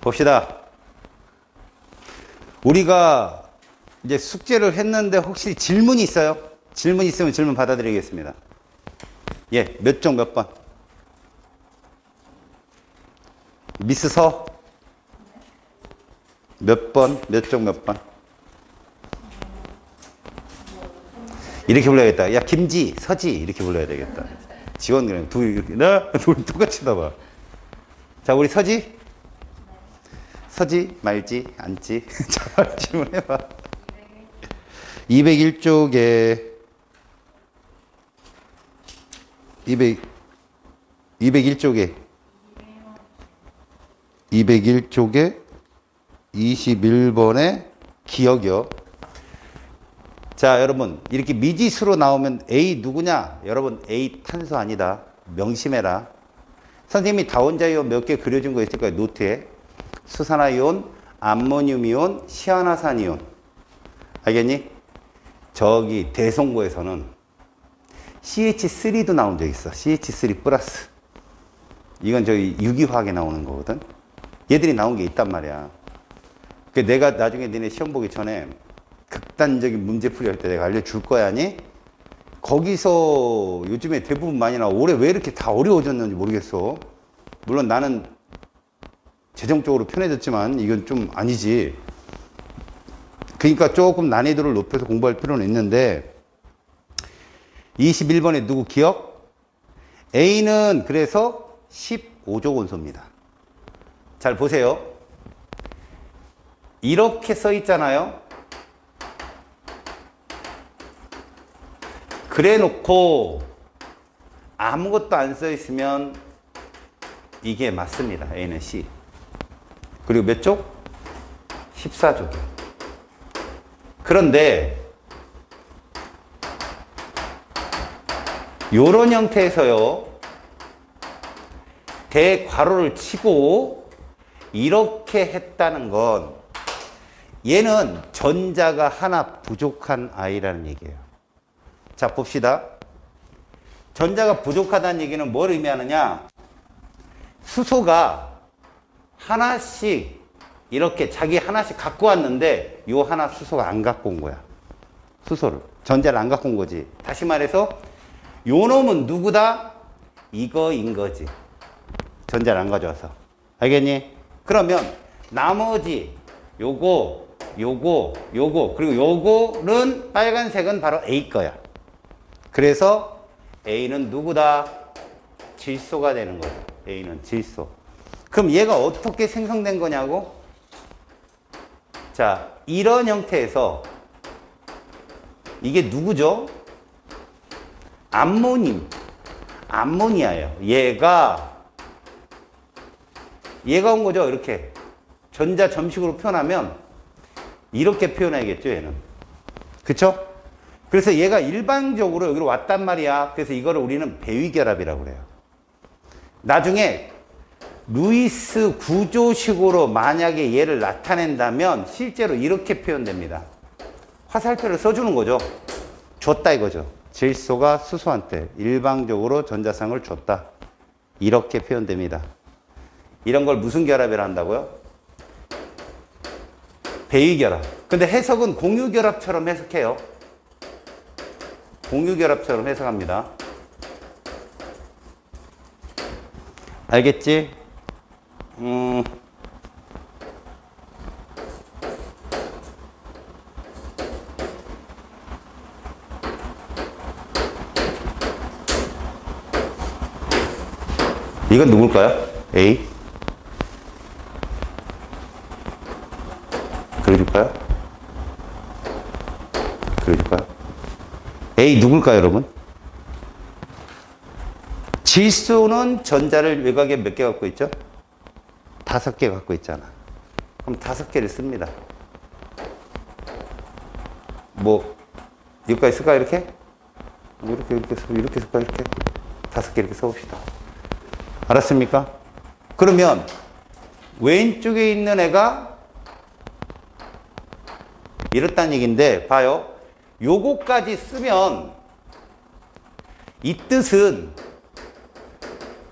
봅시다. 우리가 이제 숙제를 했는데 혹시 질문이 있어요? 질문 있으면 질문 받아드리겠습니다. 예, 몇 종 몇 번? 미스 서? 몇 번? 몇 종 몇 번? 이렇게 불러야겠다. 야, 김지, 서지. 이렇게 불러야 되겠다. 지원 그냥 둘 똑같이 나봐. 자, 우리 서지? 서지, 말지, 앉지. 자, 질문해봐. 201쪽에 201쪽에 21번에 기억이요. 자, 여러분 이렇게 미지수로 나오면 A 누구냐? 여러분 A 탄소 아니다. 명심해라. 선생님이 다원자이온 몇 개 그려준 거 있을 거예요. 노트에. 수산화이온, 암모늄이온, 시아나산이온. 알겠니? 저기 대성고에서는 CH3도 나온 적 있어. CH3 플러스. 이건 저기 유기화학에 나오는 거거든. 얘들이 나온 게 있단 말이야. 내가 나중에 너네 시험 보기 전에 극단적인 문제 풀이 할 때 내가 알려줄 거야, 아니? 거기서 요즘에 대부분 많이 나와. 올해 왜 이렇게 다 어려워졌는지 모르겠어. 물론 나는 재정적으로 편해졌지만 이건 좀 아니지. 그러니까 조금 난이도를 높여서 공부할 필요는 있는데 21번에 누구 기억? A는 그래서 15조 원소입니다. 잘 보세요. 이렇게 써 있잖아요. 그래 놓고 아무것도 안 써 있으면 이게 맞습니다. A는 C. 그리고 몇 쪽? 14쪽. 그런데 요런 형태에서요. 대괄호를 치고 이렇게 했다는 건 얘는 전자가 하나 부족한 아이라는 얘기예요. 자, 봅시다. 전자가 부족하다는 얘기는 뭘 의미하느냐? 수소가 하나씩 이렇게 자기 하나씩 갖고 왔는데 요 하나 수소가 안 갖고 온 거야. 수소를. 전자를 안 갖고 온 거지. 다시 말해서 요 놈은 누구다? 이거인 거지. 전자를 안 가져와서. 알겠니? 그러면 나머지 요거 그리고 요거는 빨간색은 바로 A 거야. 그래서 A는 누구다? 질소가 되는 거죠. A는 질소. 그럼 얘가 어떻게 생성된 거냐고? 자, 이런 형태에서 이게 누구죠? 암모니아예요. 얘가 온 거죠. 이렇게 전자 점식으로 표현하면 이렇게 표현해야겠죠. 얘는. 그쵸? 그래서 얘가 일반적으로 여기로 왔단 말이야. 그래서 이거를 우리는 배위결합이라고 그래요. 나중에 루이스 구조식으로 만약에 얘를 나타낸다면 실제로 이렇게 표현됩니다. 화살표를 써주는 거죠. 줬다 이거죠. 질소가 수소한테 일방적으로 전자쌍을 줬다. 이렇게 표현됩니다. 이런 걸 무슨 결합이라 한다고요? 배위결합. 근데 해석은 공유결합처럼 해석해요. 공유결합처럼 해석합니다. 알겠지? 이건 누굴까요? A. 그려줄까요? 그려줄까요? A 누굴까요, 여러분? 질소는 전자를 외곽에 몇 개 갖고 있죠? 5개 갖고 있잖아. 그럼 5개를 씁니다. 뭐, 여기까지 쓸까, 이렇게? 이렇게 쓸까, 이렇게? 5개 이렇게 써봅시다. 알았습니까? 그러면 왼쪽에 있는 애가 이렇다는 얘기인데 봐요. 요거까지 쓰면 이 뜻은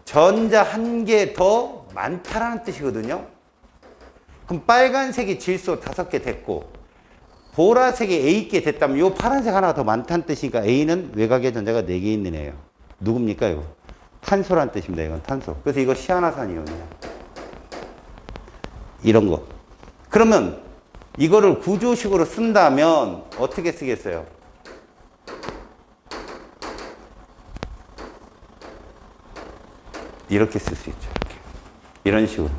전자 한 개 더 많다라는 뜻이거든요. 그럼 빨간색이 질소 5개 됐고 보라색이 A개 됐다면 요 파란색 하나가 더 많다는 뜻이니까 A는 외곽의 전자가 4개 있는 애예요. 누굽니까 이거? 탄소란 뜻입니다. 이건 탄소. 그래서 이거 시아나산이온이에요. 이런 거. 그러면 이거를 구조식으로 쓴다면 어떻게 쓰겠어요? 이렇게 쓸 수 있죠. 이렇게. 이런 식으로.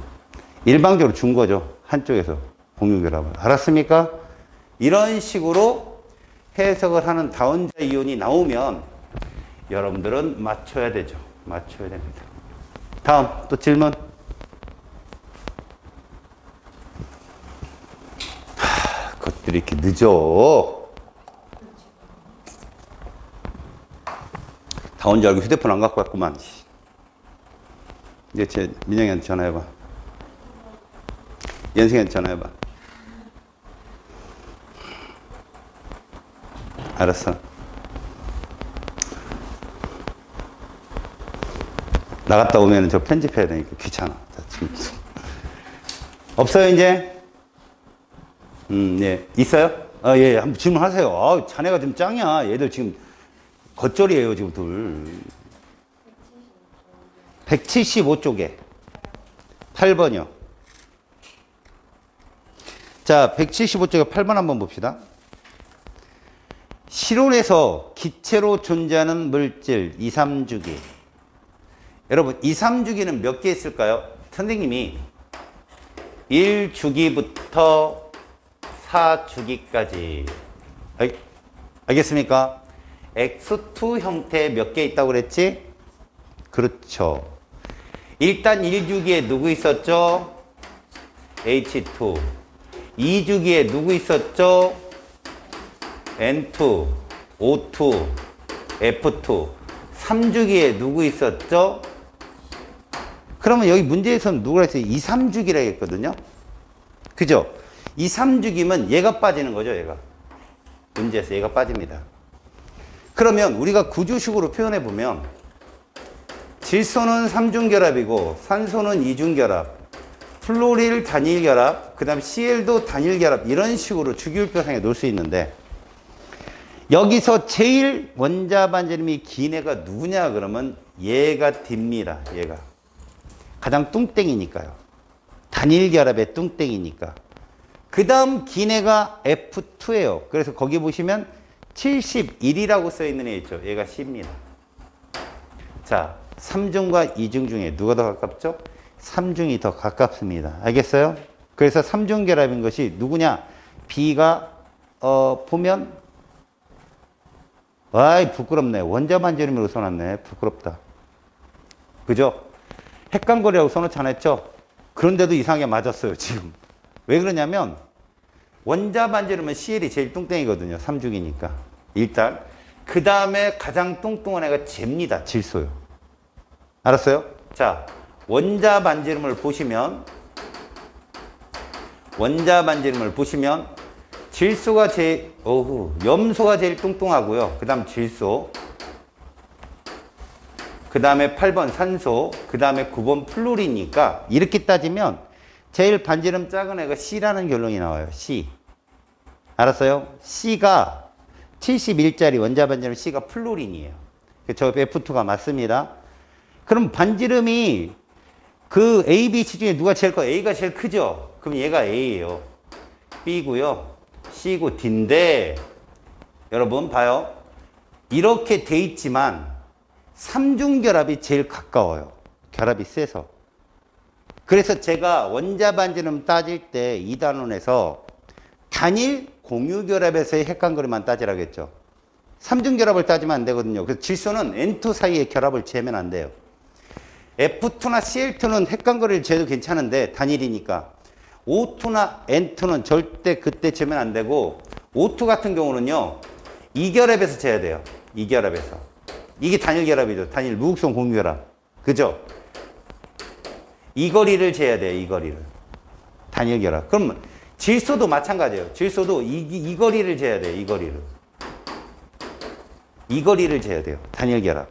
일방적으로 준 거죠. 한쪽에서 공유결합을. 알았습니까? 이런 식으로 해석을 하는 다운자 이온이 나오면 여러분들은 맞춰야 되죠. 맞춰야 됩니다. 다음 또 질문. 그것들이 이렇게 늦어. 다운자 알고 휴대폰 안 갖고 왔구만. 이제 제 민영이한테 전화해봐. 연승이한테 전화해봐. 알았어. 나갔다 오면 저 편집해야 되니까 귀찮아. 없어요 이제? 예. 있어요? 예. 한번 질문하세요. 아, 자네가 지금 짱이야. 얘들 지금 겉절이에요 지금 둘. 175쪽에 8번이요. 자, 175쪽에 8번 한번 봅시다. 실온에서 기체로 존재하는 물질 2, 3주기. 여러분 2, 3주기는 몇 개 있을까요? 선생님이 1주기부터 4주기까지 알겠습니까? X2 형태 몇 개 있다고 그랬지? 그렇죠. 일단 1주기에 누구 있었죠? H2. 2주기에 누구 있었죠? N2, O2, F2. 3주기에 누구 있었죠? 그러면 여기 문제에서는 누구라 했어요? 2, 3주기라 했거든요. 그죠? 2, 3주기면 얘가 빠지는 거죠, 얘가. 문제에서 얘가 빠집니다. 그러면 우리가 구조식으로 표현해 보면 질소는 3중결합이고 산소는 2중결합, 플로릴 단일결합, 그 다음 Cl도 단일결합 이런 식으로 주기율표상에 놓을 수 있는데 여기서 제일 원자 반지름이 긴 애가 누구냐 그러면 얘가 딥니다. 얘가. 가장 뚱땡이니까요. 단일결합의 뚱땡이니까. 그 다음 긴 애가 F2예요. 그래서 거기 보시면 71이라고 써 있는 애 있죠. 얘가 C입니다. 자, 3중과 2중 중에 누가 더 가깝죠? 3중이 더 가깝습니다. 알겠어요? 그래서 3중 결합인 것이 누구냐? B가 보면 아이 부끄럽네. 원자 반지름으로 써놨네. 부끄럽다. 그죠? 핵간거리라고 써놓지 않았죠? 그런데도 이상하게 맞았어요. 지금. 왜 그러냐면 원자 반지름은 CL이 제일 뚱땡이거든요. 3중이니까. 일단 그 다음에 가장 뚱뚱한 애가 잽니다. 질소요. 알았어요? 자, 원자 반지름을 보시면 질소가 제일 염소가 제일 뚱뚱하고요. 그 다음 질소, 그 다음에 8번 산소, 그 다음에 9번 플루리니까 이렇게 따지면 제일 반지름 작은 애가 C라는 결론이 나와요. C. 알았어요? C가 71짜리 원자 반지름 C가 플루린이에요. 저 F2가 맞습니다. 그럼 반지름이 그 A, B, C 중에 누가 제일 커요? A가 제일 크죠? 그럼 얘가 A예요. B고요. C고 D인데 여러분 봐요. 이렇게 돼 있지만 3중 결합이 제일 가까워요. 결합이 세서. 그래서 제가 원자 반지름 따질 때 2단원에서 단일 공유 결합에서의 핵간거리만 따지라고 했죠. 3중 결합을 따지면 안 되거든요. 그래서 질소는 N2 사이의 결합을 재면 안 돼요. F2나 Cl2는 핵간거리를 재도 괜찮은데 단일이니까. O2나 N2는 절대 그때 재면 안 되고 O2 같은 경우는요. 2결합에서 재야 돼요. 2결합에서. 이게 단일 결합이죠. 단일 무극성 공유 결합. 그죠? 이 거리를 재야 돼요. 이 거리를. 단일 결합. 그러면 질소도 마찬가지예요. 질소도 이 거리를 재야 돼요. 이 거리를. 이 거리를 재야 돼요. 단일 결합.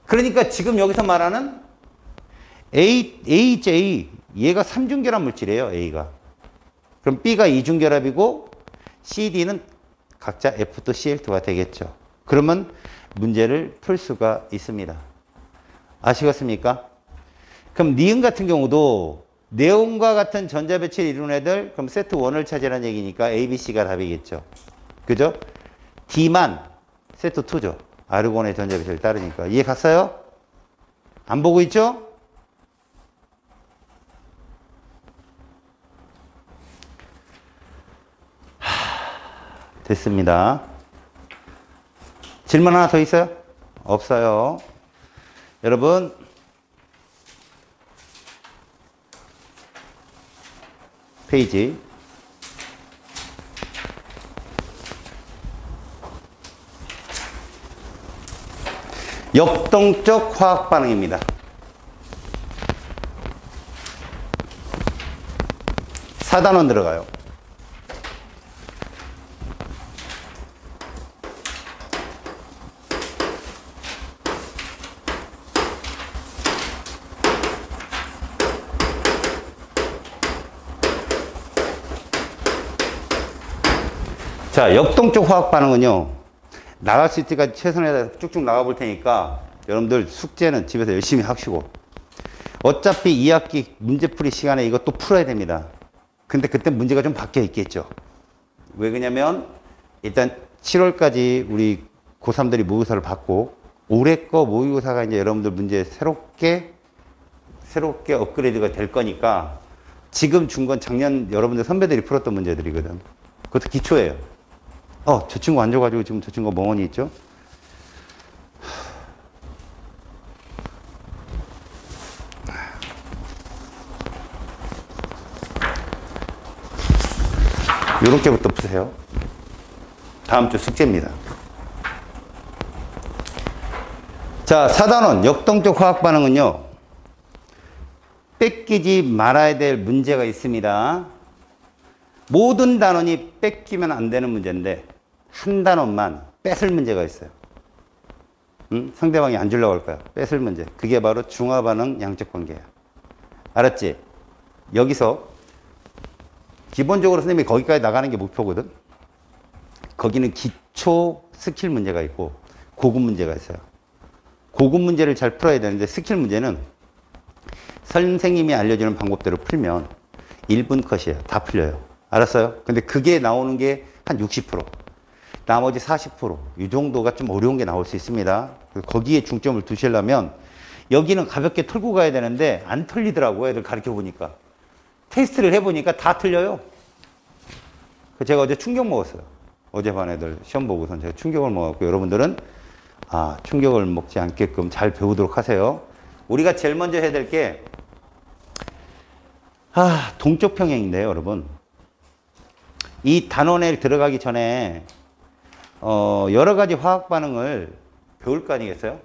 그러니까 지금 여기서 말하는 AJ 얘가 3중결합 물질이에요, A가. 그럼 B가 2중결합이고 CD는 각자 F2CL2가 되겠죠. 그러면 문제를 풀 수가 있습니다. 아시겠습니까? 그럼 니은 같은 경우도 네온과 같은 전자 배치를 이루는 애들, 그럼 세트 1을 차지하는 얘기니까 A, B, C가 답이겠죠. 그죠? D만 세트 2죠. 아르곤의 전자 배치를 따르니까. 이해 갔어요? 안 보고 있죠? 됐습니다. 질문 하나 더 있어요? 없어요. 여러분, 페이지 역동적 화학 반응입니다. 4단원 들어가요. 자, 역동적 화학 반응은요, 나갈 수 있을 때까지 최선을 쭉쭉 나가 볼 테니까 여러분들 숙제는 집에서 열심히 하시고, 어차피 2학기 문제풀이 시간에 이것도 풀어야 됩니다. 근데 그때 문제가 좀 바뀌어 있겠죠. 왜 그러냐면 일단 7월까지 우리 고3들이 모의고사를 받고 올해 거 모의고사가 이제 여러분들 문제 새롭게 업그레이드가 될 거니까 지금 준 건 작년 여러분들 선배들이 풀었던 문제들이거든. 그것도 기초예요. 저 친구 앉아가지고 지금 저 친구가 멍하니 있죠? 요렇게부터 푸세요. 다음 주 숙제입니다. 자, 4단원 역동적 화학 반응은요, 뺏기지 말아야 될 문제가 있습니다. 모든 단원이 뺏기면 안 되는 문제인데 한 단원만 뺏을 문제가 있어요. 상대방이 안 주려고 할 거야. 뺏을 문제. 그게 바로 중화반응 양적 관계야. 알았지? 여기서 기본적으로 선생님이 거기까지 나가는 게 목표거든. 거기는 기초 스킬 문제가 있고 고급 문제가 있어요. 고급 문제를 잘 풀어야 되는데 스킬 문제는 선생님이 알려주는 방법대로 풀면 1분 컷이에요. 다 풀려요. 알았어요? 근데 그게 나오는 게 한 60%. 나머지 40%이 정도가 좀 어려운 게 나올 수 있습니다. 거기에 중점을 두시려면 여기는 가볍게 털고 가야 되는데 안 털리더라고요. 애들 가르쳐 보니까. 테스트를 해보니까 다 틀려요. 제가 어제 충격 먹었어요. 어제 반 애들 시험 보고선 제가 충격을 먹었고, 여러분들은 충격을 먹지 않게끔 잘 배우도록 하세요. 우리가 제일 먼저 해야 될 게 동적 평행인데요, 여러분. 이 단원에 들어가기 전에 여러 가지 화학 반응을 배울 거 아니겠어요?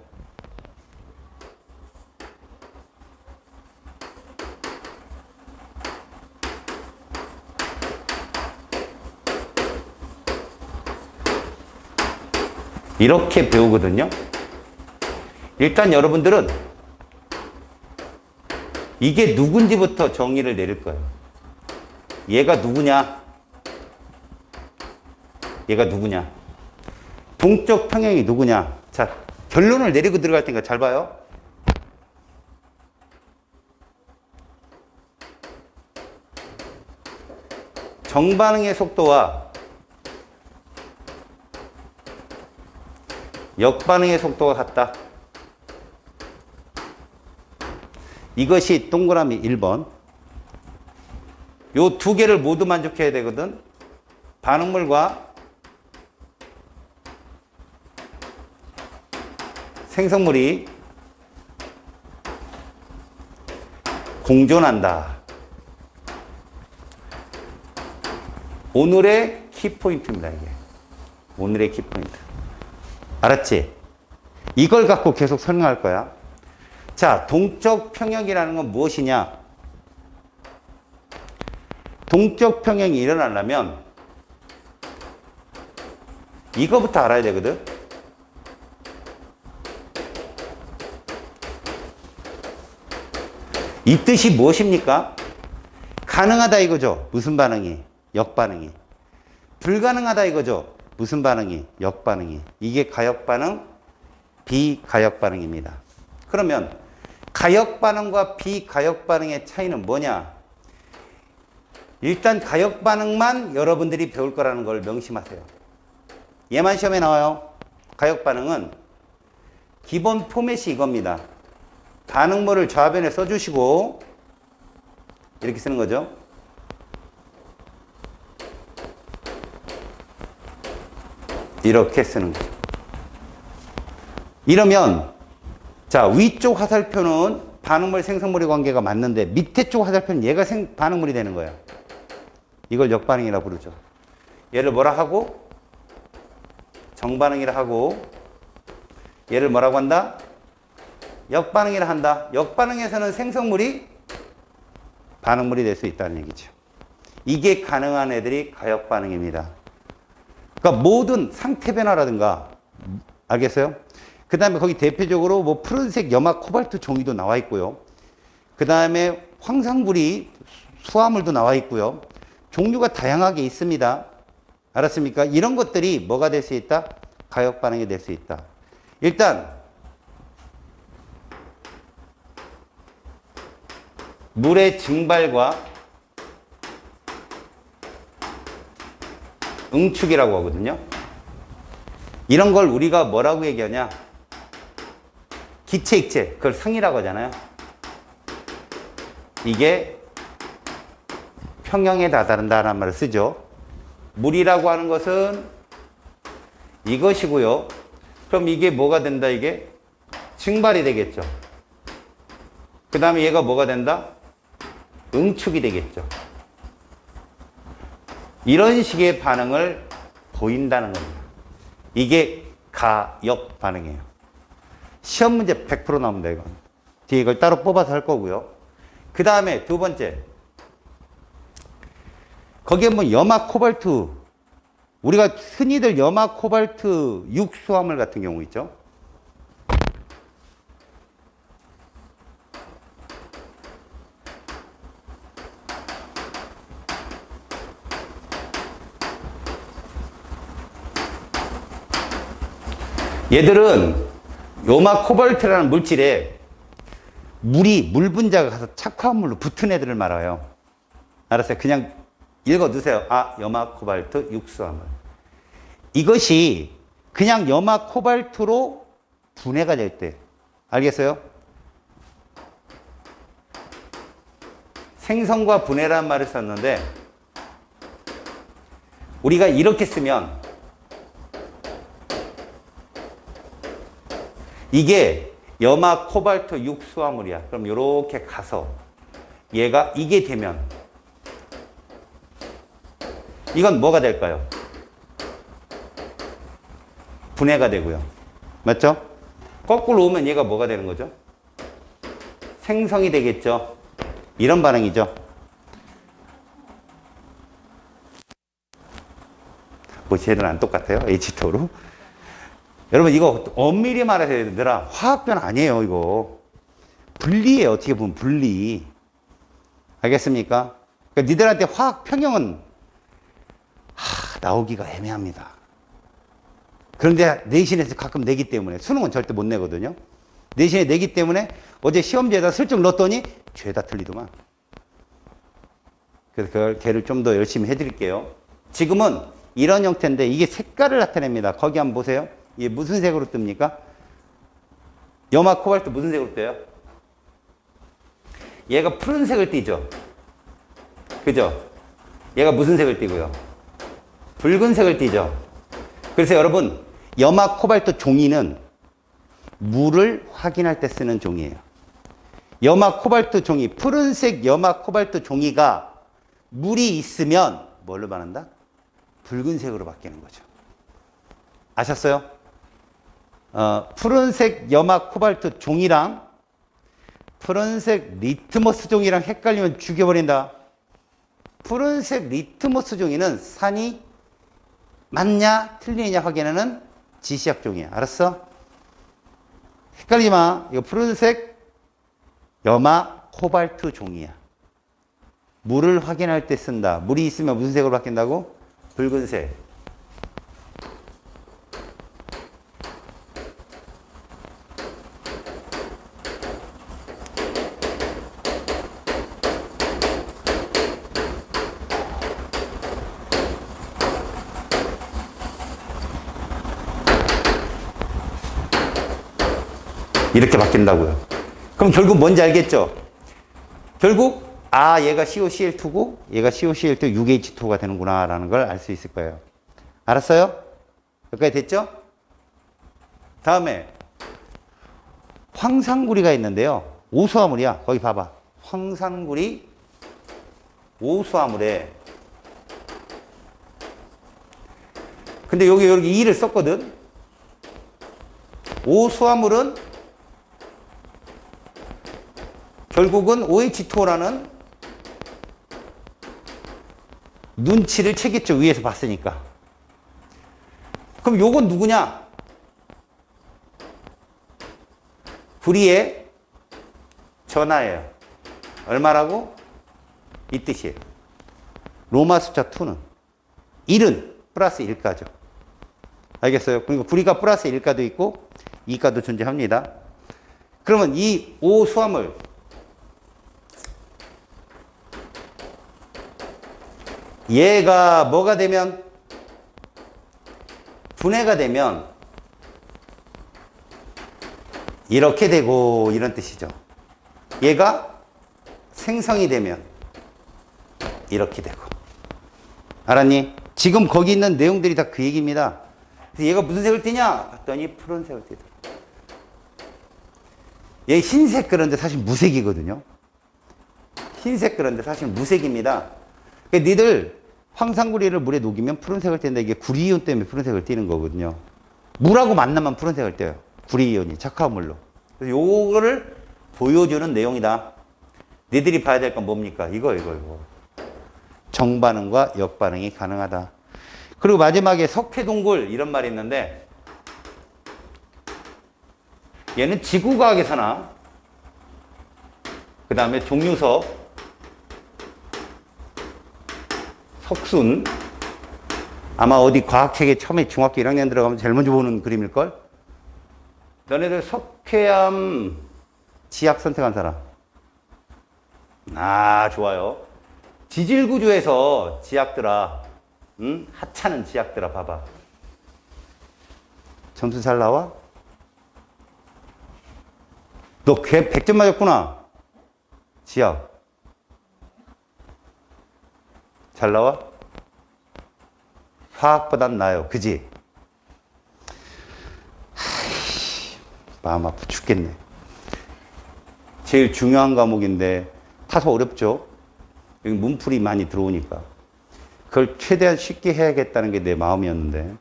이렇게 배우거든요. 일단 여러분들은 이게 누군지부터 정의를 내릴 거예요. 얘가 누구냐? 얘가 누구냐? 동적 평행이 누구냐? 자, 결론을 내리고 들어갈 테니까 잘 봐요. 정반응의 속도와 역반응의 속도가 같다. 이것이 동그라미 1번. 요 두 개를 모두 만족해야 되거든. 반응물과 생성물이 공존한다. 오늘의 키포인트입니다, 이게. 오늘의 키포인트. 알았지? 이걸 갖고 계속 설명할 거야. 자, 동적 평형이라는 건 무엇이냐? 동적 평형이 일어나려면 이거부터 알아야 되거든. 이 뜻이 무엇입니까? 가능하다 이거죠. 무슨 반응이? 역반응이. 불가능하다 이거죠. 무슨 반응이? 역반응이. 이게 가역반응, 비가역반응입니다. 그러면 가역반응과 비가역반응의 차이는 뭐냐? 일단 가역반응만 여러분들이 배울 거라는 걸 명심하세요. 얘만 시험에 나와요. 가역반응은 기본 포맷이 이겁니다. 반응모를 좌변에 써주시고 이렇게 쓰는 거죠. 이렇게 쓰는 거죠. 이러면 자 위쪽 화살표는 반응물 생성물의 관계가 맞는데 밑에 쪽 화살표는 얘가 반응물이 되는 거예요. 이걸 역반응이라고 부르죠. 얘를 뭐라 하고? 정반응이라 하고 얘를 뭐라고 한다? 역반응이라 한다. 역반응에서는 생성물이 반응물이 될 수 있다는 얘기죠. 이게 가능한 애들이 가역반응입니다. 그러니까 모든 상태 변화라든가 알겠어요? 그 다음에 거기 대표적으로 뭐 푸른색 염화 코발트 종이도 나와 있고요. 그 다음에 황산구리 수화물도 나와 있고요. 종류가 다양하게 있습니다. 알았습니까? 이런 것들이 뭐가 될 수 있다? 가역반응이 될 수 있다. 일단 물의 증발과 응축이라고 하거든요. 이런 걸 우리가 뭐라고 얘기하냐? 기체, 액체, 그걸 상이라고 하잖아요. 이게 평형에 다다른다는 말을 쓰죠. 물이라고 하는 것은 이것이고요. 그럼 이게 뭐가 된다? 이게 증발이 되겠죠. 그 다음에 얘가 뭐가 된다? 응축이 되겠죠. 이런 식의 반응을 보인다는 겁니다. 이게 가역 반응이에요. 시험 문제 100% 나옵니다, 이건. 뒤에 이걸 따로 뽑아서 할 거고요. 그 다음에 두 번째. 거기에 뭐 염화 코발트, 우리가 흔히들 염화 코발트 육수화물 같은 경우 있죠. 얘들은 염화 코발트라는 물질에 물 분자가 가서 착화물로 붙은 애들을 말아요. 알았어요? 그냥 읽어 두세요. 아, 염화 코발트 육수화물. 이것이 그냥 염화 코발트로 분해가 될 때, 알겠어요? 생성과 분해라는 말을 썼는데 우리가 이렇게 쓰면 이게 염화 코발트 육수화물이야. 그럼 이렇게 가서 얘가 이게 되면 이건 뭐가 될까요? 분해가 되고요. 맞죠? 거꾸로 오면 얘가 뭐가 되는 거죠? 생성이 되겠죠. 이런 반응이죠. 뭐 쟤들은 안 똑같아요. H2로. 여러분 이거 엄밀히 말해서 얘들아 화학변 아니에요. 이거 분리예요. 어떻게 보면 분리. 알겠습니까? 그러니까 니들한테 화학 평형은 나오기가 애매합니다. 그런데 내신에서 가끔 내기 때문에 수능은 절대 못 내거든요. 내신에 내기 때문에 어제 시험지에다 슬쩍 넣었더니 죄다 틀리더만. 그래서 그걸 걔를 좀 더 열심히 해드릴게요. 지금은 이런 형태인데 이게 색깔을 나타냅니다. 거기 한번 보세요. 이게 무슨 색으로 뜹니까? 염화 코발트 무슨 색으로 떠요? 얘가 푸른색을 띠죠. 그죠? 얘가 무슨 색을 띠고요? 붉은색을 띠죠. 그래서 여러분 염화 코발트 종이는 물을 확인할 때 쓰는 종이에요. 염화 코발트 종이, 푸른색 염화 코발트 종이가 물이 있으면 뭘로 변한다? 붉은색으로 바뀌는 거죠. 아셨어요? 푸른색 염화 코발트 종이랑 푸른색 리트머스 종이랑 헷갈리면 죽여버린다. 푸른색 리트머스 종이는 산이 맞냐 틀리냐 확인하는 지시약 종이야. 알았어? 헷갈리지 마. 이거 푸른색 염화 코발트 종이야. 물을 확인할 때 쓴다. 물이 있으면 무슨 색으로 바뀐다고? 붉은색. 이렇게 바뀐다고요. 그럼 결국 뭔지 알겠죠? 결국 얘가 COCl2고 얘가 COCl2 6H2가 되는구나 라는 걸 알 수 있을 거예요. 알았어요? 여기까지 됐죠? 다음에 황산구리가 있는데요. 오수화물이야. 거기 봐봐. 황산구리 오수화물에 근데 여기 2를 썼거든. 오수화물은 결국은 OH2라는 눈치를 채겠죠. 위에서 봤으니까. 그럼 요건 누구냐? 구리의 전하예요. 얼마라고? 이 뜻이에요. 로마 숫자 2는 1은 플러스 1가죠. 알겠어요? 그러니까 구리가 플러스 1가도 있고 2가도 존재합니다. 그러면 이 오수화물 얘가 뭐가 되면 분해가 되면 이렇게 되고 이런 뜻이죠. 얘가 생성이 되면 이렇게 되고. 알았니? 지금 거기 있는 내용들이 다 그 얘기입니다. 얘가 무슨 색을 띠냐? 봤더니 푸른색을 띠더라. 얘 흰색 그런데 사실 무색이거든요. 흰색 그런데 사실 무색입니다. 그러니까 니들 황산구리를 물에 녹이면 푸른색을 띈다. 이게 구리이온 때문에 푸른색을 띠는 거거든요. 물하고 만나면 푸른색을 떼요. 구리이온이 착화물로. 그래서 요거를 보여주는 내용이다. 니들이 봐야 될 건 뭡니까? 이거. 정반응과 역반응이 가능하다. 그리고 마지막에 석회동굴 이런 말이 있는데 얘는 지구과학에서나 그 다음에 종류석 석순 아마 어디 과학책에 처음에 중학교 1학년 들어가면 제일 먼저 보는 그림일걸? 너네들 석회암 지약 선택한 사람? 좋아요. 지질구조에서 지약들아, 하찮은 지약들아 봐봐. 점수 잘 나와? 너 100점 맞았구나. 지약. 잘 나와? 화학보단 나아요. 그지? 마음 아파 죽겠네. 제일 중요한 과목인데 타서 어렵죠? 여기 문풀이 많이 들어오니까. 그걸 최대한 쉽게 해야겠다는 게 내 마음이었는데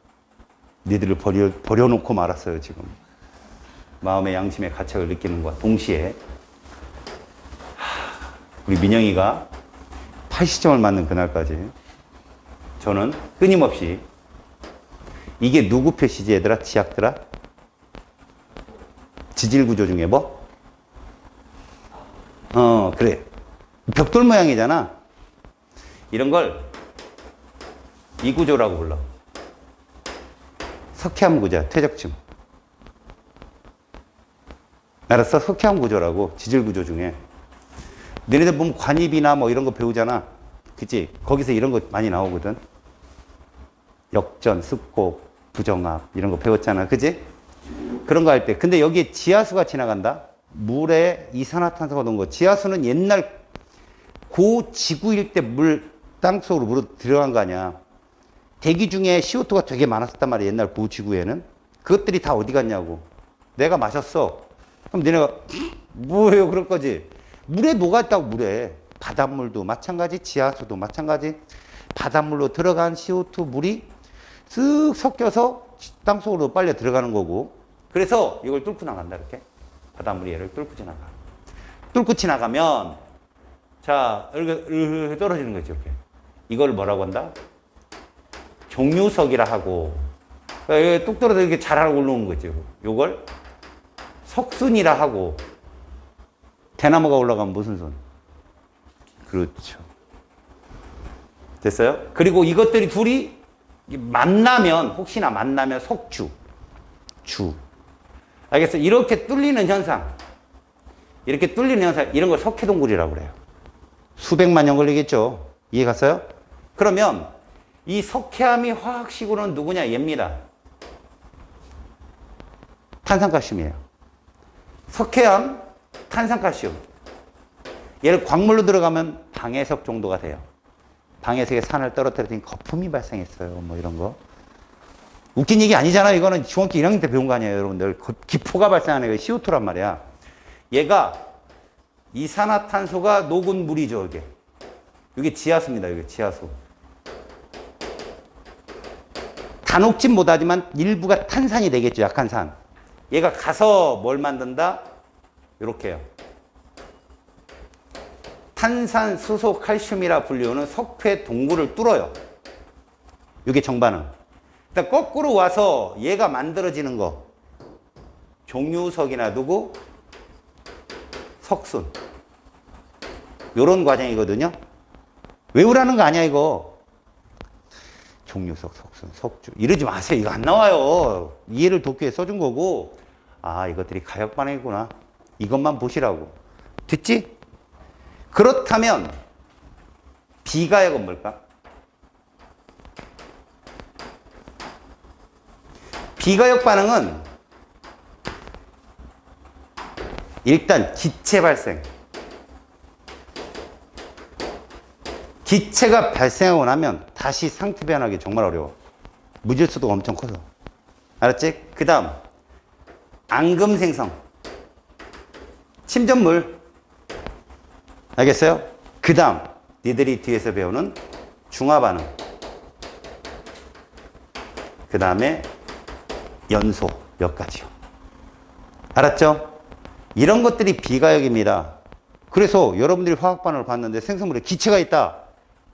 니들을 버려놓고 말았어요. 지금. 마음의 양심의 가책을 느끼는 것과 동시에 우리 민영이가 80점을 맞는 그날까지 저는 끊임없이 이게 누구 표시지 얘들아? 지약들아? 지질구조 중에 뭐? 그래. 벽돌 모양이잖아. 이런 걸 이 구조라고 불러. 석회암 구조야. 퇴적층. 알았어? 석회암 구조라고. 지질구조 중에. 너네들 보면 관입이나 뭐 이런 거 배우잖아. 그치? 거기서 이런 거 많이 나오거든. 역전, 습곡, 부정합 이런 거 배웠잖아. 그치? 그런 거 할 때. 근데 여기에 지하수가 지나간다. 물에 이산화탄소가 넣은 거. 지하수는 옛날 고지구일 때 물 땅속으로 물어 들어간 거 아니야. 대기 중에 CO2가 되게 많았었단 말이야. 옛날 고지구에는. 그것들이 다 어디 갔냐고. 내가 마셨어. 그럼 너네가 뭐예요? 그럴 거지. 물에 녹아있다고. 물에. 바닷물도 마찬가지, 지하수도 마찬가지. 바닷물로 들어간 CO2 물이 쓱 섞여서 땅속으로 빨려 들어가는 거고. 그래서 이걸 뚫고 나간다. 이렇게. 바닷물이 얘를 뚫고 지나가. 뚫고 지나가면 자, 이렇게 떨어지는 거죠. 이렇게. 이걸 뭐라고 한다? 종유석이라 하고. 그러니까 뚝 떨어져 이렇게 자라고 올라오는 거죠. 요걸 석순이라 하고. 대나무가 올라가면 무슨 순? 그렇죠. 됐어요? 그리고 이것들이 둘이 만나면, 혹시나 만나면 속주, 주. 알겠어요? 이렇게 뚫리는 현상. 이렇게 뚫리는 현상. 이런 걸 석회동굴이라고 그래요. 수백만 년 걸리겠죠? 이해 갔어요? 그러면 이 석회암이 화학식으로는 누구냐? 얘입니다. 탄산칼슘이에요. 석회암, 탄산칼슘. 얘를 광물로 들어가면 방해석 정도가 돼요. 방해석에 산을 떨어뜨렸더니 거품이 발생했어요. 뭐 이런 거. 웃긴 얘기 아니잖아요. 이거는 중학교 1학년 때 배운 거 아니에요, 여러분들. 기포가 발생하는 게 CO2란 말이야. 얘가 이산화탄소가 녹은 물이죠, 이게. 이게 지하수입니다, 이게 지하수. 다 녹진 못하지만 일부가 탄산이 되겠죠, 약한 산. 얘가 가서 뭘 만든다? 이렇게요. 탄산, 수소, 칼슘이라 불리우는 석회 동굴을 뚫어요. 이게 정반응. 그러니까 거꾸로 와서 얘가 만들어지는 거. 종유석이나 누구? 석순. 요런 과정이거든요. 외우라는 거 아니야, 이거. 종유석, 석순, 석주. 이러지 마세요. 이거 안 나와요. 이해를 돕기 위해 써준 거고. 아, 이것들이 가역 반응이구나. 이것만 보시라고. 됐지? 그렇다면 비가역은 뭘까? 비가역 반응은 일단 기체 발생. 기체가 발생하고 나면 다시 상태 변하기 정말 어려워. 무질서도가 엄청 커서. 알았지? 그 다음 앙금 생성. 침전물. 알겠어요? 그 다음 니들이 뒤에서 배우는 중화 반응. 그 다음에 연소 몇 가지요. 알았죠? 이런 것들이 비가역입니다. 그래서 여러분들이 화학 반응을 봤는데 생성물에 기체가 있다.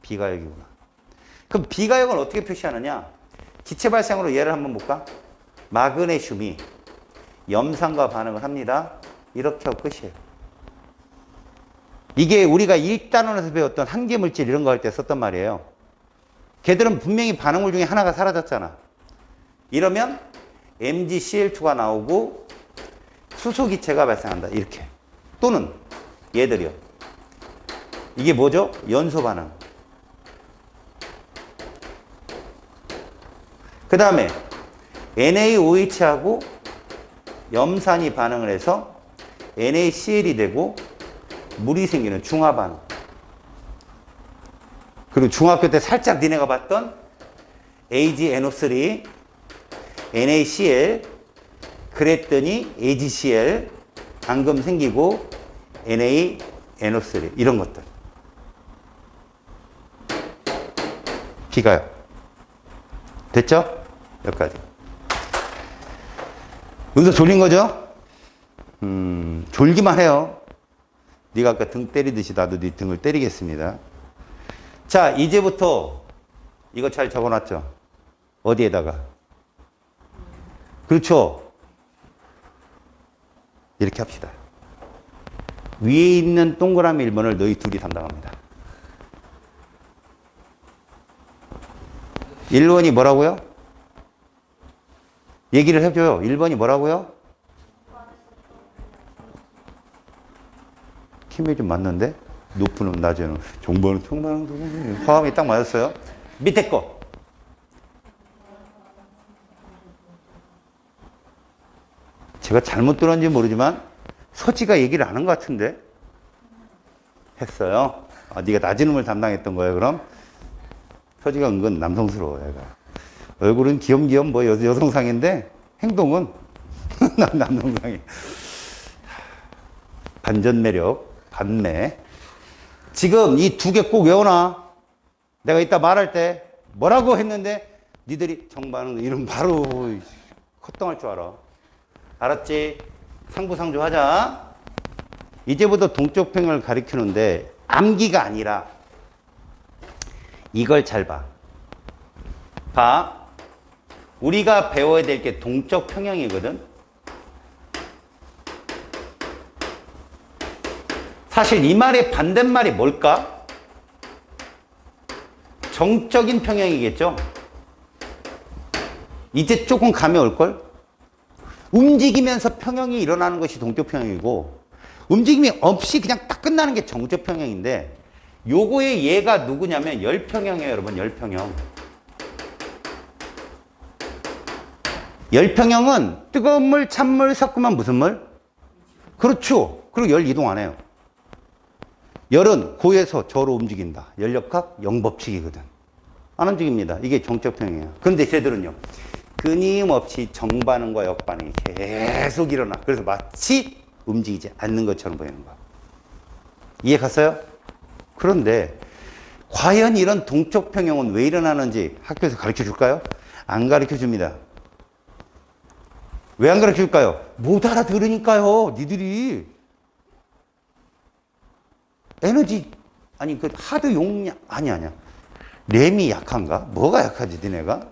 비가역이구나. 그럼 비가역을 어떻게 표시하느냐? 기체 발생으로 예를 한번 볼까? 마그네슘이 염산과 반응을 합니다. 이렇게 하고 끝이에요. 이게 우리가 1단원에서 배웠던 한계물질 이런 거 할 때 썼단 말이에요. 걔들은 분명히 반응물 중에 하나가 사라졌잖아. 이러면 MgCl2가 나오고 수소기체가 발생한다. 이렇게. 또는 얘들이요. 이게 뭐죠? 연소 반응. 그 다음에 NaOH하고 염산이 반응을 해서 NaCl이 되고 물이 생기는 중화 반응. 그리고 중학교 때 살짝 니네가 봤던 AgNO3, NaCl, 그랬더니 AgCl, 앙금 생기고 NaNO3 이런 것들. 비가요. 됐죠? 여기까지. 여기서 졸린 거죠? 졸기만 해요. 네가 아까 등 때리듯이 나도 네 등을 때리겠습니다. 자, 이제부터 이거 잘 적어놨죠? 어디에다가? 그렇죠? 이렇게 합시다. 위에 있는 동그라미 1번을 너희 둘이 담당합니다. 1번이 뭐라고요? 얘기를 해줘요. 1번이 뭐라고요? 힘이 좀 맞는데? 높은 낮에는 종보는 평만 화음이 딱 맞았어요. 밑에 거. 제가 잘못 들었는지 모르지만 서지가 얘기를 안 한 것 같은데? 했어요. 아, 네가 낮은 음을 담당했던 거예요, 그럼? 서지가 은근 남성스러워, 얘가. 얼굴은 귀염귀염 뭐 여성상인데 행동은 남성상이. 반전 매력, 반매. 지금 이 두 개 꼭 외워놔. 내가 이따 말할 때 뭐라고 했는데 니들이 정반응 이름 바로 헛동할 줄 알아. 알았지? 상부상조 하자. 이제부터 동쪽 평형을 가리키는데 암기가 아니라 이걸 잘 봐. 봐. 우리가 배워야 될 게 동쪽 평형이거든. 사실 이 말의 반대말이 뭘까? 정적인 평형이겠죠? 이제 조금 감이 올걸? 움직이면서 평형이 일어나는 것이 동적 평형이고, 움직임이 없이 그냥 딱 끝나는 게 정적 평형인데, 요거의 얘가 누구냐면 열평형이에요, 여러분. 열평형. 열평형은 뜨거운 물, 찬물 섞으면 무슨 물? 그렇죠. 그리고 열 이동 안 해요. 열은 고에서 저로 움직인다. 열역학 0법칙이거든. 안 움직입니다. 이게 정적 평형이에요. 그런데 쟤들은요, 끊임없이 정반응과 역반응이 계속 일어나. 그래서 마치 움직이지 않는 것처럼 보이는 거야. 이해 갔어요? 그런데 과연 이런 동적 평형은 왜 일어나는지 학교에서 가르쳐 줄까요? 안 가르쳐 줍니다. 왜 안 가르쳐 줄까요? 못 알아들으니까요. 니들이 에너지 아니 그 하드 용량 아니야. 램이 약한가? 뭐가 약하지 니네가?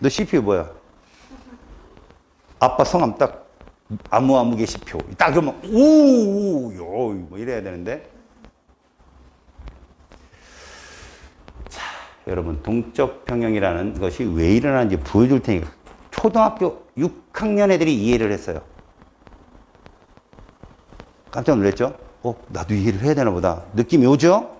너 CPU 뭐야? 아빠 성함 딱 아무개 시표 딱 그러면 오요 뭐 이래야 되는데. 자, 여러분 동적 평형이라는 것이 왜 일어나는지 보여줄 테니까 초등학교 6학년 애들이 이해를 했어요. 깜짝 놀랐죠? 나도 이해를 해야 되나 보다. 느낌이 오죠?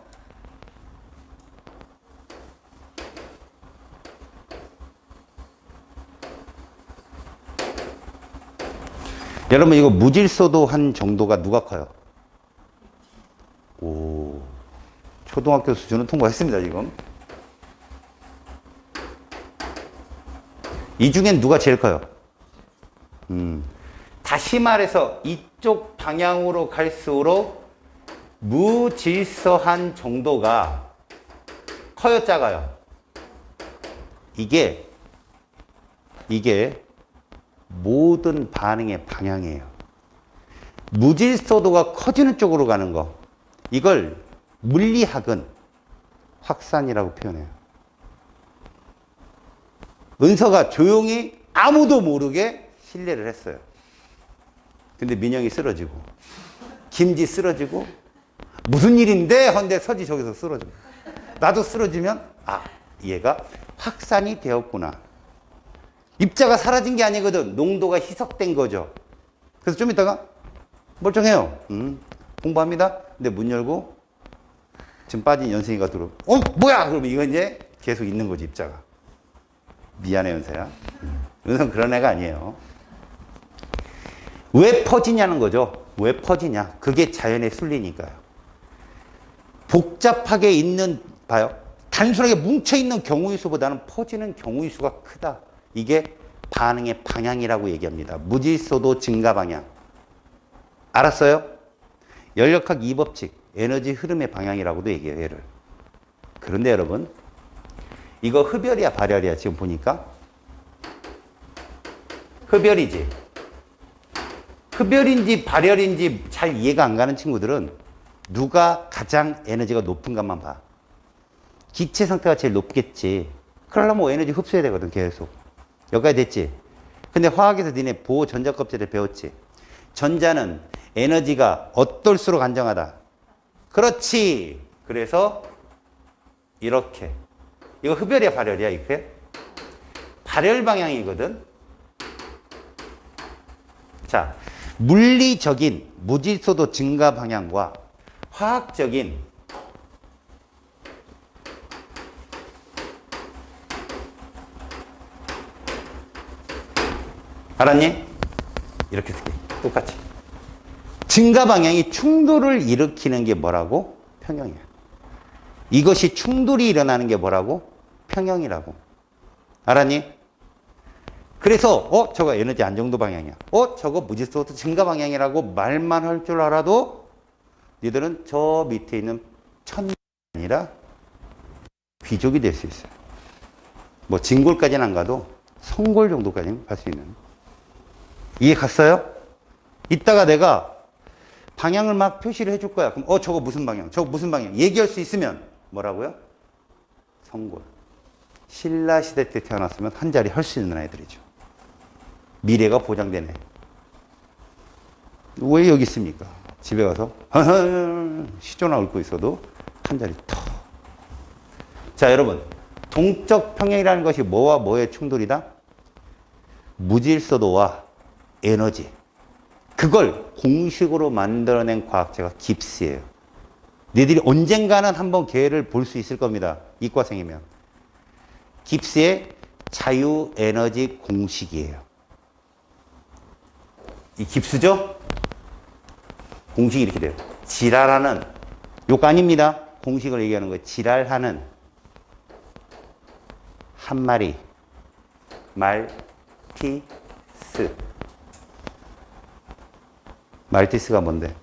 여러분 이거 무질서도 한 정도가 누가 커요? 오, 초등학교 수준은 통과했습니다 지금. 이 중엔 누가 제일 커요? 다시 말해서 이쪽 방향으로 갈수록 무질서한 정도가 커요, 작아요? 이게 모든 반응의 방향이에요. 무질서도가 커지는 쪽으로 가는 거. 이걸 물리학은 확산이라고 표현해요. 은서가 조용히 아무도 모르게 실례를 했어요. 근데 민영이 쓰러지고, 김지 쓰러지고, 무슨 일인데? 헌데 서지 저기서 쓰러지고. 나도 쓰러지면, 얘가 확산이 되었구나. 입자가 사라진 게 아니거든. 농도가 희석된 거죠. 그래서 좀 이따가 멀쩡해요. 공부합니다. 근데 문 열고 지금 빠진 연생이가 들어오고 뭐야? 그러면 이건 이제 계속 있는 거지, 입자가. 미안해, 연세야. 은서는 그런 애가 아니에요. 왜 퍼지냐는 거죠. 왜 퍼지냐. 그게 자연의 순리니까요. 복잡하게 있는, 봐요. 단순하게 뭉쳐있는 경우의 수보다는 퍼지는 경우의 수가 크다. 이게 반응의 방향이라고 얘기합니다. 무질서도 증가 방향. 알았어요? 열역학 2법칙, 에너지 흐름의 방향이라고도 얘기해요, 얘를. 그런데 여러분, 이거 흡열이야, 발열이야, 지금 보니까? 흡열이지. 흡열인지 발열인지 잘 이해가 안 가는 친구들은 누가 가장 에너지가 높은가만 봐. 기체 상태가 제일 높겠지. 그러려면 에너지 흡수해야 되거든, 계속. 여기까지 됐지? 근데 화학에서 니네 보호 전자껍질을 배웠지? 전자는 에너지가 어떨수록 안정하다. 그렇지. 그래서 이렇게. 이거 흡열이야, 발열이야, 이게? 발열 방향이거든? 자, 물리적인 무질서도 증가 방향과 화학적인 알았니? 이렇게 쓸게. 똑같이. 증가 방향이 충돌을 일으키는 게 뭐라고? 평형이야. 이것이 충돌이 일어나는 게 뭐라고? 평형이라고. 알았니? 그래서 저거 에너지 안정도 방향이야. 저거 무질서도 증가 방향이라고 말만 할 줄 알아도 니들은 저 밑에 있는 천이 아니라 귀족이 될 수 있어요. 뭐 진골까지는 안 가도 성골 정도까지는 갈 수 있는. 이해 갔어요? 이따가 내가 방향을 막 표시를 해줄 거야. 그럼 저거 무슨 방향? 저거 무슨 방향? 얘기할 수 있으면 뭐라고요? 성골. 신라 시대 때 태어났으면 한 자리 할 수 있는 애들이죠. 미래가 보장되네. 왜 여기 있습니까? 집에 가서 시조나 읊고 있어도 한 자리 턱. 자, 여러분. 동적 평형이라는 것이 뭐와 뭐의 충돌이다? 무질서도와 에너지. 그걸 공식으로 만들어낸 과학자가 깁스예요. 너희들이 언젠가는 한번 걔를 볼 수 있을 겁니다. 이과생이면. 깁스의 자유에너지 공식이에요. 이 깁스죠? 공식이 이렇게 돼요. 지랄하는, 요거 아닙니다. 공식을 얘기하는 거예요. 지랄하는 한 마리 말티스. 말티스가 뭔데?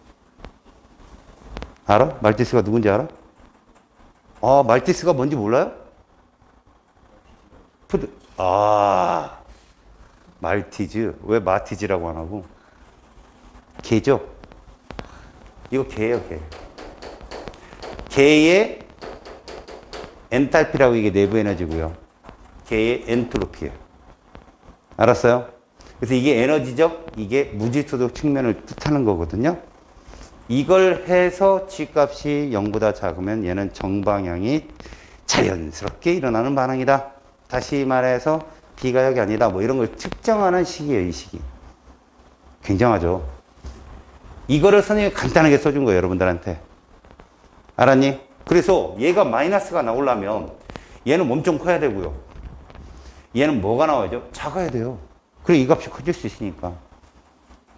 알아? 말티스가 누군지 알아? 말티스가 뭔지 몰라요? 말티즈. 왜 마티즈라고 안 하고? 개죠? 이거 개예요, 개. 개의 엔탈피라고 이게 내부 에너지고요. 개의 엔트로피예요. 알았어요? 그래서 이게 에너지적, 이게 무질서적 측면을 뜻하는 거거든요. 이걸 해서 G값이 0보다 작으면 얘는 정방향이 자연스럽게 일어나는 반응이다. 다시 말해서 비가역이 아니다. 뭐 이런 걸 측정하는 식이에요, 이 식이. 굉장하죠. 이거를 선생님이 간단하게 써준 거예요, 여러분들한테. 알았니? 그래서 얘가 마이너스가 나오려면 얘는 몸 좀 커야 되고요. 얘는 뭐가 나와야죠? 작아야 돼요. 그래, 이 값이 커질 수 있으니까.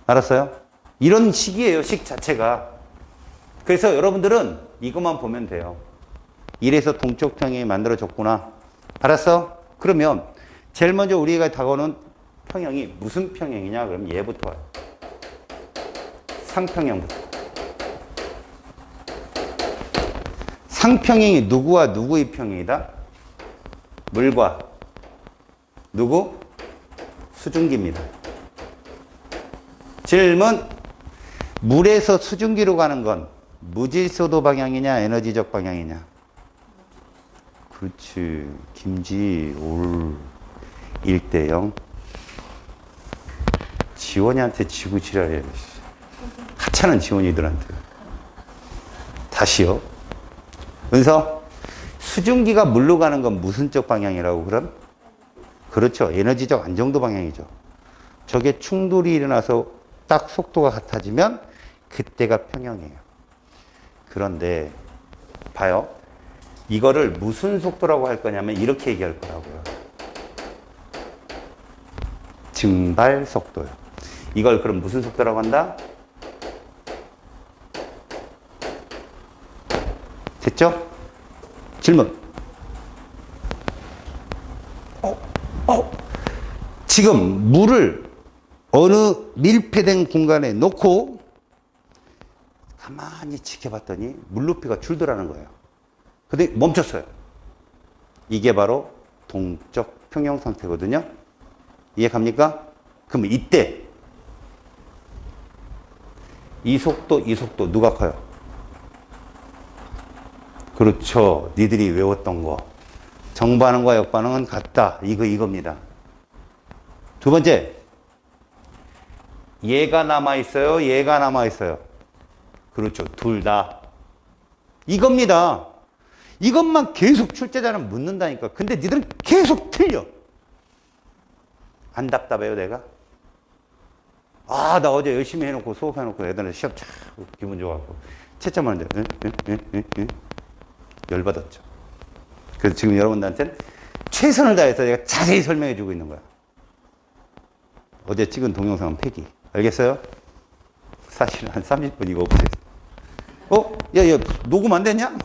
알았어요? 이런 식이에요, 식 자체가. 그래서 여러분들은 이것만 보면 돼요. 이래서 동적 평형이 만들어졌구나. 알았어? 그러면 제일 먼저 우리가 다가오는 평형이 무슨 평형이냐? 그럼 얘부터 와요. 상평형부터. 상평형이 누구와 누구의 평형이다? 물과 누구? 수증기입니다. 질문. 물에서 수증기로 가는 건 무질서도 방향이냐 에너지적 방향이냐? 그렇지. 김지 올 1대0. 지원이한테 지구 지랄해. 하찮은 지원이들한테. 다시요. 은서. 수증기가 물로 가는 건 무슨 쪽 방향이라고 그럼? 그렇죠. 에너지적 안정도 방향이죠. 저게 충돌이 일어나서 딱 속도가 같아지면 그때가 평형이에요. 그런데 봐요. 이거를 무슨 속도라고 할 거냐면 이렇게 얘기할 거라고요. 증발 속도요. 이걸 그럼 무슨 속도라고 한다? 됐죠? 질문. 지금 물을 어느 밀폐된 공간에 놓고 가만히 지켜봤더니 물높이가 줄더라는 거예요. 근데 멈췄어요. 이게 바로 동적 평형 상태거든요. 이해 갑니까? 그럼 이때 이 속도 누가 커요? 그렇죠. 니들이 외웠던 거. 정반응과 역반응은 같다. 이겁니다. 두 번째. 얘가 남아있어요? 얘가 남아있어요? 그렇죠. 둘 다. 이겁니다. 이것만 계속 출제자는 묻는다니까. 근데 니들은 계속 틀려. 안 답답해요, 내가? 나 어제 열심히 해놓고 수업해놓고 애들한테 시험 참 기분 좋아하고 채점 하는데 열받았죠. 그래서 지금 여러분들한테는 최선을 다해서 제가 자세히 설명해 주고 있는 거야. 어제 찍은 동영상은 폐기. 알겠어요? 사실 한 30분 이거 없어요. 야, 녹음 안 됐냐?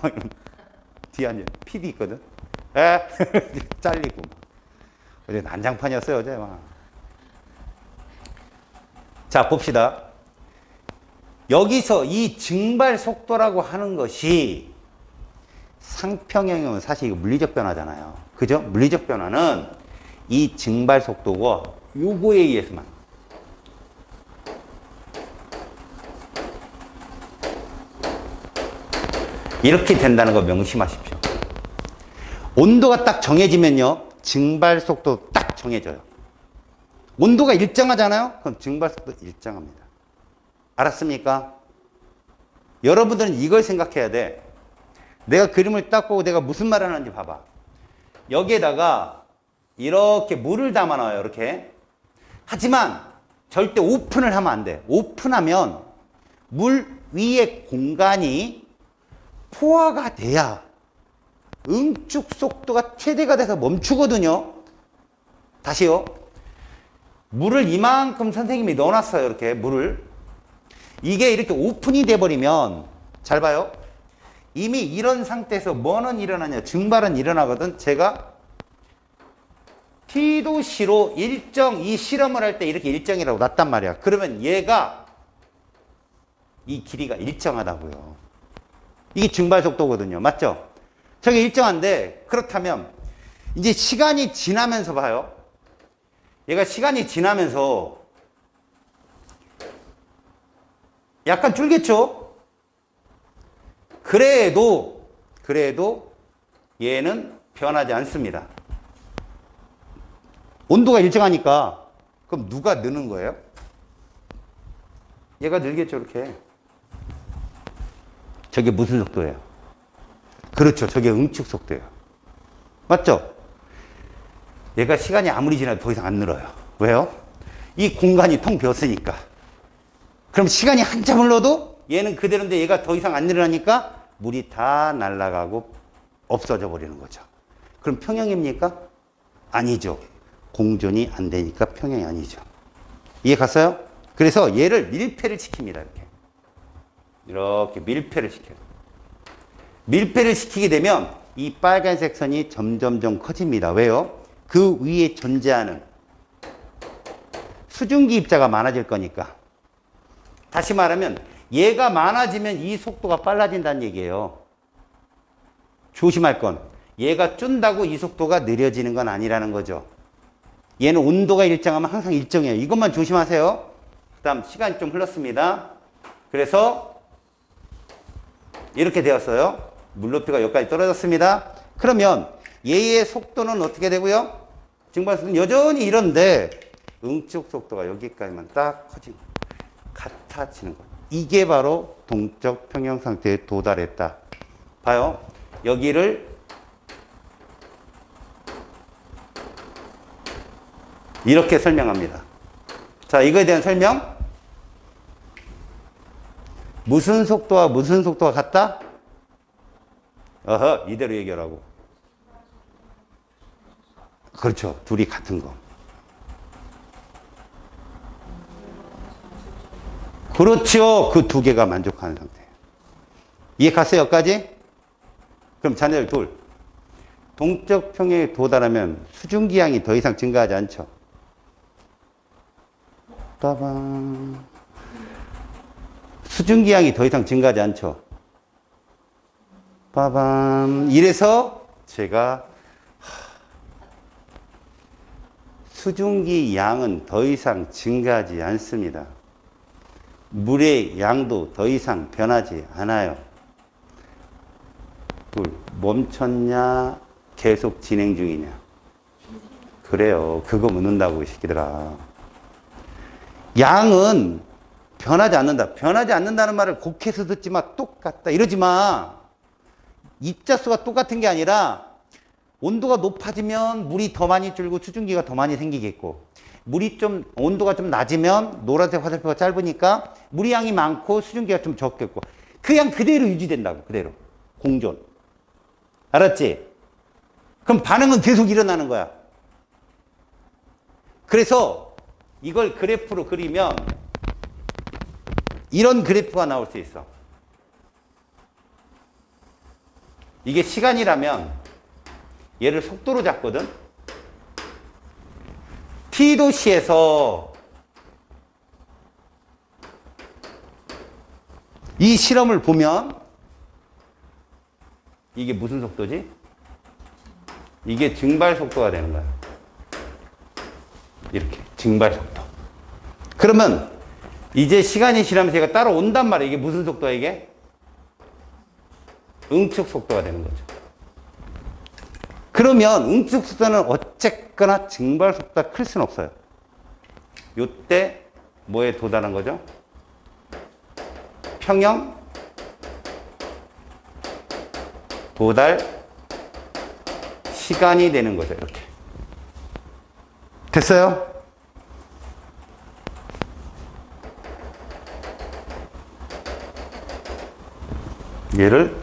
뒤에 앉아. PD 있거든. 잘리고. 어제 난장판이었어요, 어제. 자, 봅시다. 여기서 이 증발 속도라고 하는 것이 상평형이면 사실 이거 물리적 변화잖아요. 그죠? 물리적 변화는 이 증발 속도가 요거에 의해서만. 이렇게 된다는 거 명심하십시오. 온도가 딱 정해지면요. 증발 속도 딱 정해져요. 온도가 일정하잖아요. 그럼 증발 속도 일정합니다. 알았습니까? 여러분들은 이걸 생각해야 돼. 내가 그림을 딱 보고 내가 무슨 말을 하는지 봐봐. 여기에다가 이렇게 물을 담아 놔요. 이렇게. 하지만 절대 오픈을 하면 안 돼. 오픈하면 물 위에 공간이 포화가 돼야 응축 속도가 최대가 돼서 멈추거든요. 다시요. 물을 이만큼 선생님이 넣어놨어요. 이렇게 물을. 이게 이렇게 오픈이 돼버리면 잘 봐요. 이미 이런 상태에서 뭐는 일어나냐. 증발은 일어나거든. 제가 T도시로 일정 이 실험을 할 때 이렇게 일정이라고 놨단 말이야. 그러면 얘가 이 길이가 일정하다고요. 이게 증발 속도거든요. 맞죠? 저게 일정한데 그렇다면 이제 시간이 지나면서 봐요. 얘가 시간이 지나면서 약간 줄겠죠? 그래도 얘는 변하지 않습니다. 온도가 일정하니까 그럼 누가 느는 거예요? 얘가 늘겠죠. 이렇게. 저게 무슨 속도예요? 그렇죠. 저게 응축 속도예요. 맞죠? 얘가 시간이 아무리 지나도 더 이상 안 늘어요. 왜요? 이 공간이 텅 비었으니까. 그럼 시간이 한참 흘러도 얘는 그대로인데 얘가 더 이상 안 늘어나니까 물이 다 날아가고 없어져 버리는 거죠. 그럼 평형입니까? 아니죠. 공존이 안 되니까 평형이 아니죠. 이해 갔어요? 그래서 얘를 밀폐를 시킵니다. 이렇게 밀폐를 시켜요. 밀폐를 시키게 되면 이 빨간색 선이 점점점 커집니다. 왜요? 그 위에 존재하는 수증기 입자가 많아질 거니까. 다시 말하면 얘가 많아지면 이 속도가 빨라진다는 얘기예요. 조심할 건 얘가 준다고 이 속도가 느려지는 건 아니라는 거죠. 얘는 온도가 일정하면 항상 일정해요. 이것만 조심하세요. 그 다음 시간이 좀 흘렀습니다. 그래서 이렇게 되었어요. 물높이가 여기까지 떨어졌습니다. 그러면 얘의 속도는 어떻게 되고요? 증발 속도는 여전히 이런데 응축 속도가 여기까지만 딱 커지는 거예요. 같아지는 거예요. 이게 바로 동적 평형 상태에 도달했다. 봐요. 여기를 이렇게 설명합니다. 자, 이거에 대한 설명. 무슨 속도와 무슨 속도가 같다? 어허, 이대로 얘기하라고. 그렇죠. 둘이 같은 거. 그렇죠. 그 두 개가 만족하는 상태. 이해 갔어요? 여기까지? 그럼 자네들 둘. 동적 평형에 도달하면 수증기량이 더 이상 증가하지 않죠. 빠밤. 수증기량이 더 이상 증가하지 않죠. 빠밤. 이래서 제가 수증기 양은 더 이상 증가하지 않습니다. 물의 양도 더 이상 변하지 않아요. 둘, 멈췄냐? 계속 진행 중이냐? 그래요. 그거 묻는다고, 이 새끼들아. 양은 변하지 않는다. 변하지 않는다는 말을 곡해서 듣지 마. 똑같다. 이러지 마. 입자수가 똑같은 게 아니라 온도가 높아지면 물이 더 많이 줄고 수증기가 더 많이 생기겠고, 물이 좀 온도가 좀 낮으면 노란색 화살표가 짧으니까 물의 양이 많고 수증기가 좀 적겠고, 그 양 그대로 유지된다고. 그대로 공존. 알았지? 그럼 반응은 계속 일어나는 거야. 그래서 이걸 그래프로 그리면 이런 그래프가 나올 수 있어. 이게 시간이라면 얘를 속도로 잡거든. T도시에서 이 실험을 보면 이게 무슨 속도지? 이게 증발 속도가 되는 거야. 이렇게 증발 속도. 그러면 이제 시간이 지나면서 얘가 따라온단 말이야. 이게 무슨 속도야 이게? 응축 속도가 되는 거죠. 그러면 응축 속도는 어쨌거나 증발 속도가 클 수는 없어요. 요때 뭐에 도달한 거죠? 도달 시간이 되는 거죠. 이렇게. 됐어요? 얘를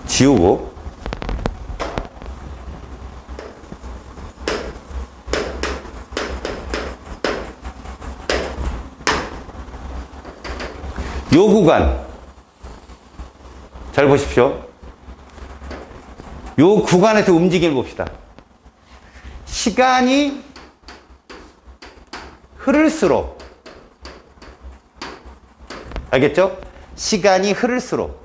지우고 요 구간 잘 보십시오. 요 구간에서 움직임을 봅시다. 시간이 흐를수록 알겠죠? 시간이 흐를수록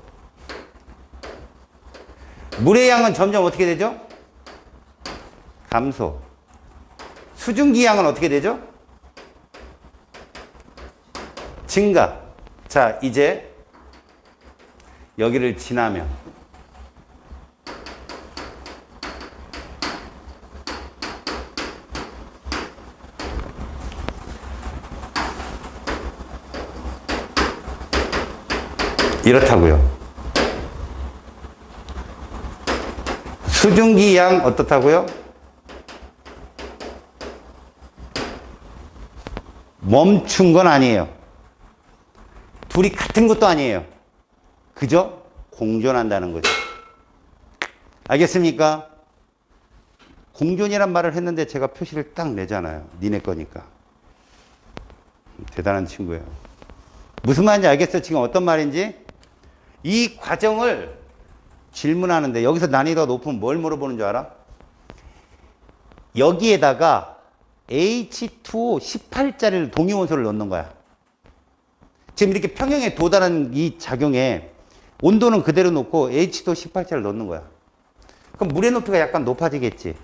물의 양은 점점 어떻게 되죠? 감소. 수증기 양은 어떻게 되죠? 증가. 자, 이제 여기를 지나면 이렇다고요. 수증기 양 어떻다고요? 멈춘 건 아니에요. 둘이 같은 것도 아니에요. 그저 공존한다는 거죠. 알겠습니까? 공존이란 말을 했는데 제가 표시를 딱 내잖아요. 니네 거니까. 대단한 친구예요. 무슨 말인지 알겠어요? 지금 어떤 말인지? 이 과정을 질문하는데 여기서 난이도가 높으면 뭘 물어보는 줄 알아? 여기에다가 H2O 18짜리를 동위원소를 넣는 거야. 지금 이렇게 평형에 도달한 이 작용에 온도는 그대로 놓고 H2O 18짜리를 넣는 거야. 그럼 물의 높이가 약간 높아지겠지.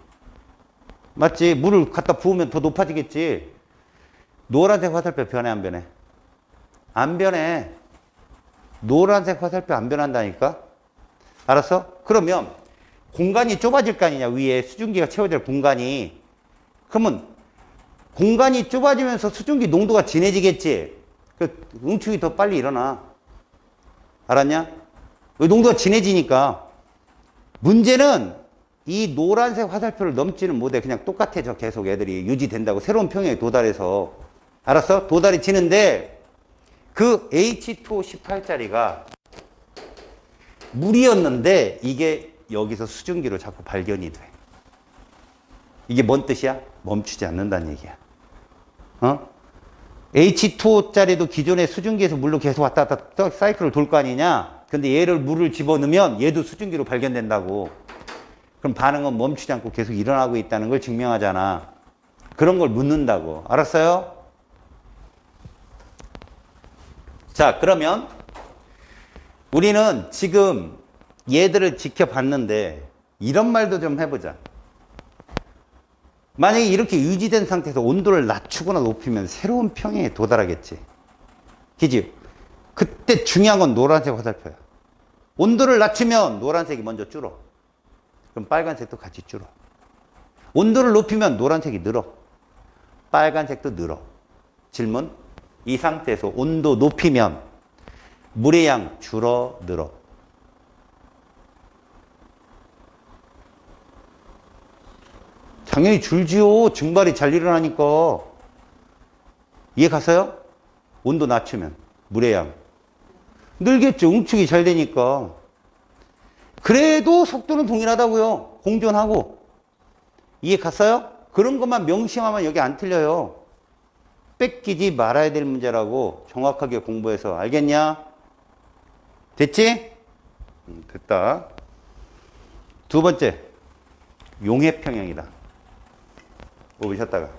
맞지? 물을 갖다 부으면 더 높아지겠지. 노란색 화살표 변해 안 변해? 안 변해. 노란색 화살표 안 변한다니까? 알았어? 그러면 공간이 좁아질 거 아니냐, 위에 수증기가 채워질 공간이. 그러면 공간이 좁아지면서 수증기 농도가 진해지겠지. 그 응축이 더 빨리 일어나. 알았냐? 농도가 진해지니까. 문제는 이 노란색 화살표를 넘지는 못해. 그냥 똑같아져. 계속 애들이 유지된다고. 새로운 평형에 도달해서. 알았어? 도달이 지는데 그 H2O 18짜리가 물이었는데 이게 여기서 수증기로 자꾸 발견이 돼. 이게 뭔 뜻이야? 멈추지 않는다는 얘기야. 어? H2O짜리도 기존의 수증기에서 물로 계속 왔다 갔다 사이클을 돌 거 아니냐? 근데 얘를 물을 집어넣으면 얘도 수증기로 발견된다고. 그럼 반응은 멈추지 않고 계속 일어나고 있다는 걸 증명하잖아. 그런 걸 묻는다고. 알았어요? 자, 그러면 우리는 지금 얘들을 지켜봤는데 이런 말도 좀 해보자. 만약에 이렇게 유지된 상태에서 온도를 낮추거나 높이면 새로운 평형에 도달하겠지. 그지? 그때 중요한 건 노란색 화살표야. 온도를 낮추면 노란색이 먼저 줄어. 그럼 빨간색도 같이 줄어. 온도를 높이면 노란색이 늘어. 빨간색도 늘어. 질문? 이 상태에서 온도 높이면 물의 양 줄어, 늘어? 당연히 줄지요. 증발이 잘 일어나니까. 이해 갔어요? 온도 낮추면 물의 양 늘겠죠. 응축이 잘 되니까. 그래도 속도는 동일하다고요. 공존하고. 이해 갔어요? 그런 것만 명심하면 여기 안 틀려요. 뺏기지 말아야 될 문제라고 정확하게 공부해서. 알겠냐? 됐지? 됐다. 두 번째, 용해평형이다. 5분 쉬었다가.